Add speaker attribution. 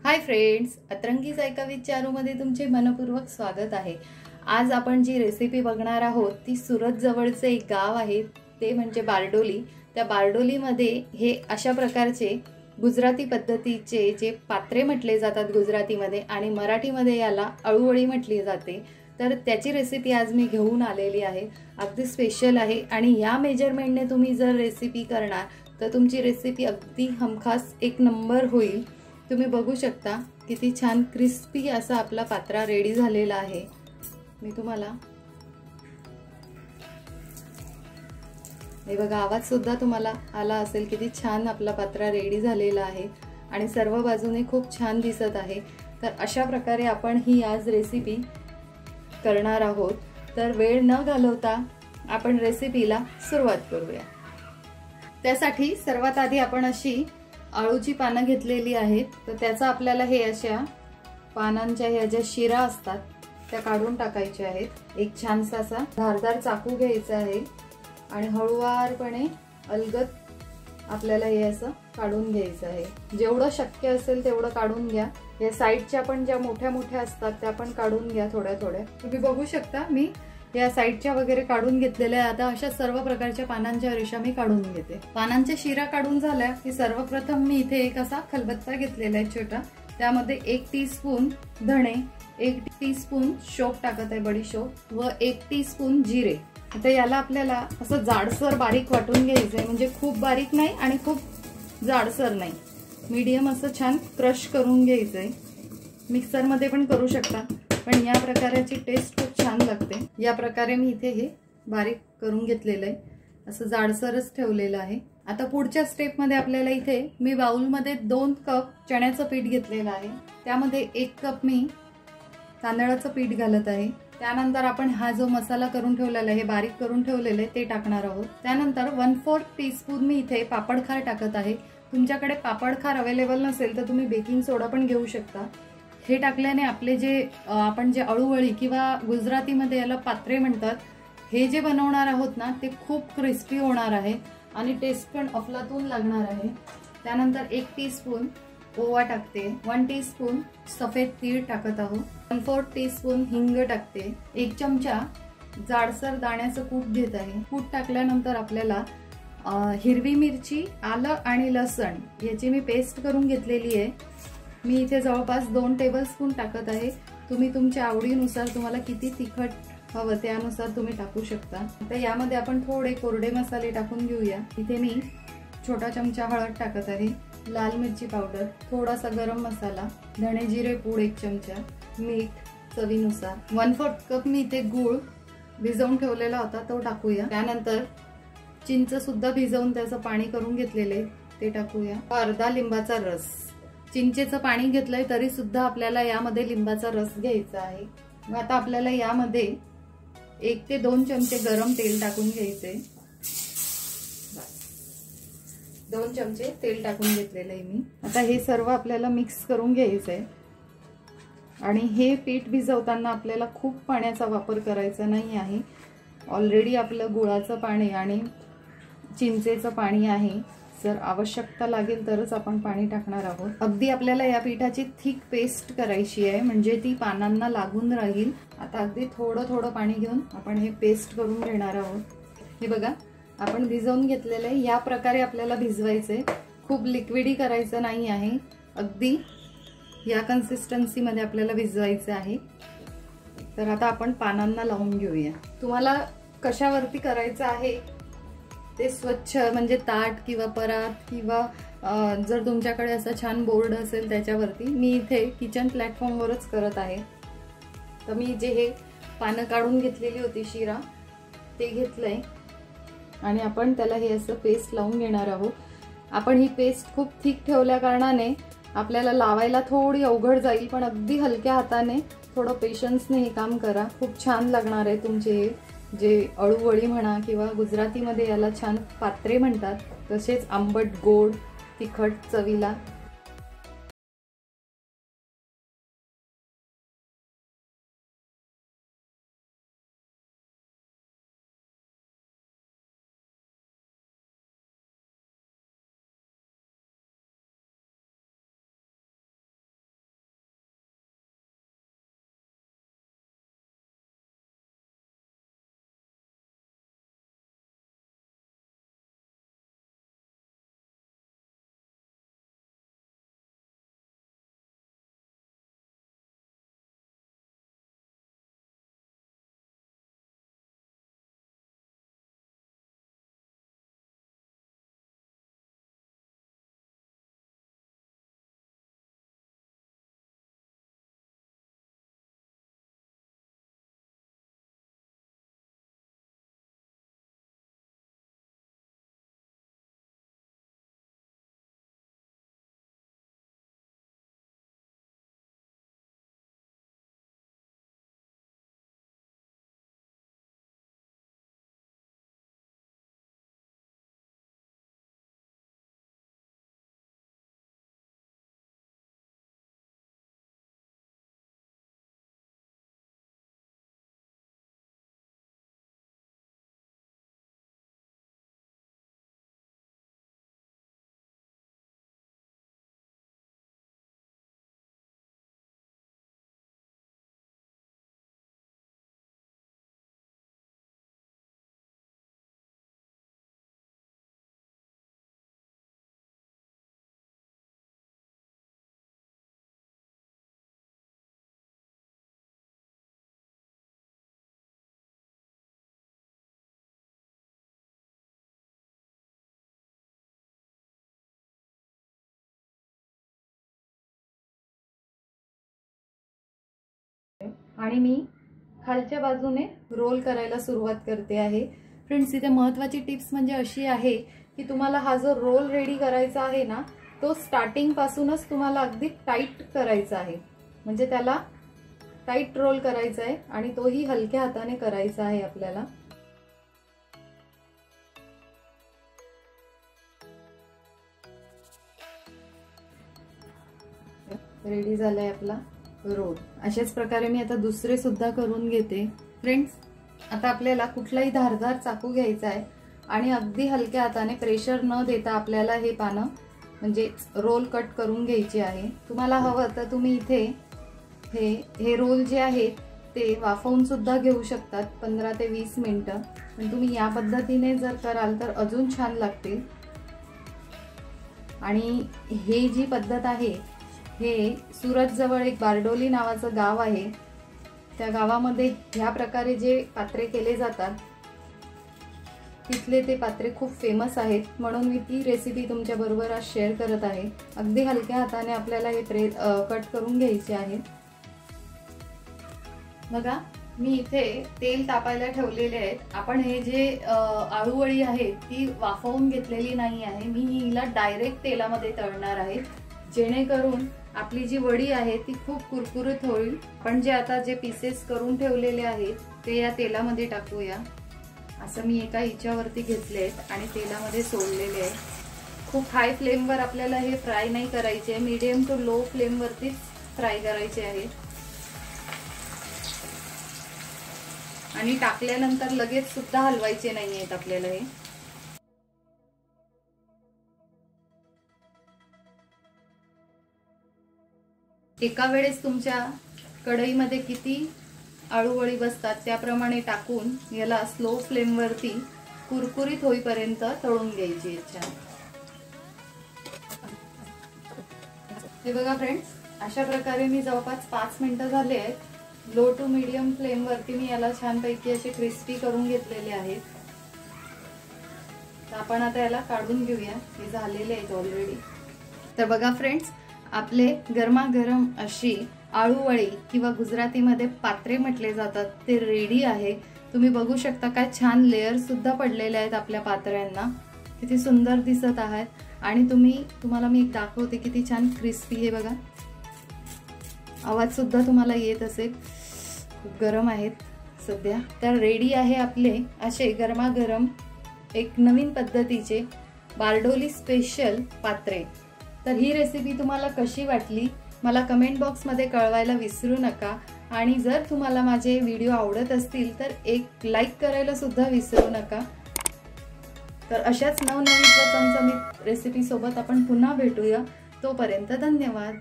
Speaker 1: Hi friends, अतरंगीच ऐका विचारूमध्ये तुमचे मनपूर्वक स्वागत आहे। आज आपण जी रेसिपी बघणार आहोत ती सुरत जवळचे एक गाव आहे, ते म्हणजे बारडोली। त्या बारडोलीमध्ये हे अशा प्रकारचे गुजराती पद्धतीचे जे पात्रे म्हटले जातात गुजरातीमध्ये आणि मराठीमध्ये याला अळूवळी म्हटली जाते। तर त्याची रेसिपी आज मी घेऊन आलेली आहे। अगदी स्पेशल आहे आणि या मेजरमेंटने तुम्ही जर रेसिपी करणार तर तुमची रेसिपी अगदी हमखास एक नंबर होईल। तुम्ही बघू शकता किती छान क्रिस्पी असा आपला पात्रा रेडी झालेला आहे। मी तुम्हाला हे बघा, आवाज सुद्धा तुम्हाला आला असेल किती छान आपला पात्रा रेडी झालेला आहे आणि सर्व बाजूने खूप छान दिसत आहे। तर अशा प्रकारे आपण ही आज रेसिपी करणार आहोत। तर वेळ न घालवता आपण रेसिपीला सुरुवात करूया। त्यासाठी सर्वात आधी आपण अशी आळूची पानं घेतलेली आहेत। तर त्याचा आपल्याला हे अशा पानांच्या ह्या ज्या शिरा असतात त्या काढून टाकायच्या आहेत। एक छानसा असा धारदार चाकू घ्यायचा आहे आणि हळूवारपणे अलगद आपल्याला हे असं काढून घ्यायचं आहे। जेवढं शक्य असेल तेवढं काढून घ्या। या साईडच्या पण ज्या मोठ्या मोठ्या असतात त्या पण काढून घ्या थोड्या थोड्या। तुम्ही बघू शकता मी या साईडच्या वगैरे काढून घेतलेल्या आहे। आता अशा सर्व प्रकारच्या पानांच्या रेषा मी काढून घेते। पानांच्या शिरा काढून झाल्या की सर्वप्रथम मी इथे एक असा खलबत्ता घेतलेला आहे छोटा। त्यामध्ये 1 टीस्पून धणे, 1 टीस्पून शोप टाकत आहे बडीशोप व 1 टीस्पून जिरे। आता याला आपल्याला असं जाडसर बारीक वाटून घ्यायचंय, म्हणजे खूप बारीक नाही आणि खूप जाडसर नाही, मीडियम असं छान क्रश करून घ्यायचंय। मिक्सर मध्ये पण करू शकता पण या प्रकाराची टेस्ट खूप छान लागते। या प्रकारे मी इथे हे बारीक करून घेतलेलं आहे, असं जाडसरच ठेवलेलं आहे। आता पुढच्या स्टेप मध्ये आपल्याला इथे मी बाउल मध्ये 2 कप चण्याचं पीठ घेतलेलं आहे। त्यामध्ये 1 कप मी तांदळाचं पीठ घालत आहे। त्यानंतर आपण हा जो मसाला करून ठेवलेला आहे, बारीक करून ठेवलेले ते टाकणार आहोत। त्यानंतर 1/4 टीस्पून मी इथे पापडखार टाकत आहे। तुमच्याकडे पापडखार अवेलेबल नसेल तर तुम्ही बेकिंग सोडा पण घेऊ शकता। हे टाकल्याने आपले जे आपण जे अळूवळी किंवा गुजरातीमध्ये याला पात्रे म्हणतात, हे जे बनवणार आहोत ना ते खूप क्रिस्पी होणार आहे आणि टेस्ट पण अफलातून लागणार आहे। त्यानंतर 1 टीस्पून ओवा टाकते, 1 टीस्पून सफेद तीळ टाकत आहोत, 1/4 टीस्पून हिंग टाकते, 1 चमचा जाडसर दाण्याचं कूट घेत आहे। कूट टाकल्यानंतर आपल्याला हिरवी मिरची, आलं आणि लसण याची मी पेस्ट करून घेतलेली आहे। मी इथे जवळपास 2 टेबलस्पून टाकत आहे। तुम्ही तुमच्या आवडीनुसार तुम्हाला किती तिखट हवं त्यानुसार तुम्ही टाकू शकता। आता यामध्ये आपण थोडे कोरडे मसाले टाकून घेऊया। इथे मी छोटा चमचा हळद टाकत आहे, लाल मिरची पावडर, थोडासा गरम मसाला, धणे जिरे पूड 1 चमचा, मीठ चवीनुसार, 1/4 कप मी इथे गूळ भिजवून ठेवलेला होता तो टाकूया। त्यानंतर चिंच सुद्धा भिजवून त्याचं पाणी करून घेतलेले ते टाकूया। अर्धा लिंबाचा रस, चिंचेचं पाणी घेतलंय तरी सुद्धा आपल्याला यामध्ये लिंबाचा रस घ्यायचा आहे। मग आता आपल्याला यामध्ये 1 ते 2 चमचे गरम तेल टाकून घ्यायचे। 2 चमचे तेल टाकून घेतलेलं आहे मी। आता हे सर्व आपल्याला मिक्स करून घ्यायचंय आणि हे पीठ भिजवताना आपल्याला खूप पाण्याचा वापर करायचा नाही आहे। ऑलरेडी आपलं गुळाचं पाणी आणि चिंचेचं पाणी आहे, जर आवश्यकता लागेल तरच आपण पाणी टाकणार आहोत। अगदी आपल्याला या पिठाची थिक पेस्ट करायची आहे, म्हणजे ती पानांना लागून राहील। आता अगदी थोडं थोडं पाणी घेऊन आपण हे पेस्ट करून घेणार आहोत। हे बघा, आपण भिजवून घेतलेले या प्रकारे आपल्याला भिजवायचे, खूप लिक्विडी करायचं नाही आहे, अगदी या कन्सिस्टन्सी मध्ये आपल्याला भिजवायचं आहे। तर आता आपण पानांना लावून घेऊया। तुम्हाला कशावरती करायचं आहे ते स्वच्छ, म्हणजे ताट किंवा परात किंवा जर तुमच्याकडे असं छान बोर्ड असेल त्याच्यावरती। मी इथे किचन प्लॅटफॉर्मवरच करत आहे। तर मी जे हे पानं काढून घेतलेली होती शिरा ते घेतलंय आणि आपण त्याला हे असं पेस्ट लावून घेणार आहोत। आपण ही पेस्ट खूप थिक ठेवल्या कारणाने आपल्याला लावायला थोडी अवघड जाईल, पण अगदी हलक्या हाताने थोडं पेशन्सने हे काम करा, खूप छान लागणार आहे तुमचे जे अळूवळी म्हणा किंवा गुजरातीमध्ये याला छान पात्रे म्हणतात, तसेच आंबट गोड तिखट चवीला आणि मी खालच्या बाजूने रोल करायला सुरुवात करते आहे। फ्रेंड्स, इथे महत्त्वाची टिप्स म्हणजे अशी आहे की तुम्हाला हा जो रोल रेडी करायचा आहे ना, तो स्टार्टिंग पासूनच तुम्हाला अगदी टाईट करायचा आहे, म्हणजे त्याला टाईट रोल करायचा आहे आणि तोही हलक्या हाताने करायचा आहे आपल्याला। रेडी झालाय आपला रोल। अशाच प्रकारे मी आता दुसरे सुद्धा करून घेते। फ्रेंड्स, आता आपल्याला कुठलाही धारदार चाकू घ्यायचा आहे आणि अगदी हलक्या हाताने प्रेशर न देता आपल्याला हे पानं म्हणजे रोल कट करून घ्यायचे आहे। तुम्हाला हवं तर तुम्ही इथे हे रोल जे आहेत ते वाफवून सुद्धा घेऊ शकतात 15 ते 20 मिनिटं, पण तुम्ही या पद्धतीने जर कराल तर अजून छान लागतील। आणि हे जी पद्धत आहे हे सुरत जवळ एक बारडोली नावाचं गाव आहे, त्या गावामध्ये ह्या प्रकारे जे पात्रे केले जातात तिथले ते पात्रे खूप फेमस आहेत, म्हणून मी ती रेसिपी तुमच्या बरोबर आज शेअर करत आहे। अगदी हलक्या हाताने आपल्याला हे कट करून घ्यायचे आहे। बघा, मी इथे तेल तापायला ठेवलेले आहेत। आपण हे जे आळूवळी आहे ती वाफवून घेतलेली नाही आहे, मी हिला डायरेक्ट तेलामध्ये तळणार आहे, जेणेकरून आपली जी वडी आहे ती खूप कुरकुरीत होईल। पण जे आता जे पीसेस करून ठेवलेले आहेत ते या तेलामध्ये टाकूया। असं मी एका हिच्यावरती घेतले आहेत आणि तेलामध्ये सोडलेले आहे। खूप हाय फ्लेमवर आपल्याला हे फ्राय नाही करायचे, मीडियम टू लो फ्लेमवरतीच फ्राय करायचे आहे। आणि टाकल्यानंतर लगेच सुद्धा हलवायचे नाही आहेत आपल्याला हे। एका वेळेस तुमच्या कढईमध्ये किती आळूवळी बसतात त्याप्रमाणे टाकून याला स्लो फ्लेमवरती कुरकुरीत होईपर्यंत तळून घ्यायची छान। हे बघा फ्रेंड्स, अशा प्रकारे मी जवळपास 5 मिनिटं झाले आहेत लो टू मीडियम फ्लेमवरती मी याला छानपैकी असे क्रिस्पी करून घेतलेले आहेत। तर आपण आता याला काढून घेऊया, हे झालेले आहेत ऑलरेडी। तर बघा फ्रेंड्स, आपले गरमागरम अशी आळूवळी किंवा गुजरातीमध्ये पात्रे म्हटले जातात ते रेडी आहे। तुम्ही बघू शकता काय छान लेयर सुद्धा पडलेले आहेत आपल्या पात्र्यांना, किती सुंदर दिसत आहेत। आणि तुम्हाला मी एक दाखवते किती छान क्रिस्पी, हे बघा आवाज सुद्धा तुम्हाला येत असेल, खूप गरम आहेत सध्या। तर रेडी आहे आपले असे गरमागरम एक नवीन पद्धतीचे बारडोली स्पेशल पात्रे। तर ही रेसिपी तुम्हाला कशी वाटली मला कमेंट बॉक्समध्ये कळवायला विसरू नका। आणि जर तुम्हाला माझे व्हिडिओ आवडत असतील तर एक लाईक करायला सुद्धा विसरू नका। तर अशाच नवनवीन चमचमीत रेसिपी सोबत आपण पुन्हा भेटूया, तोपर्यंत धन्यवाद।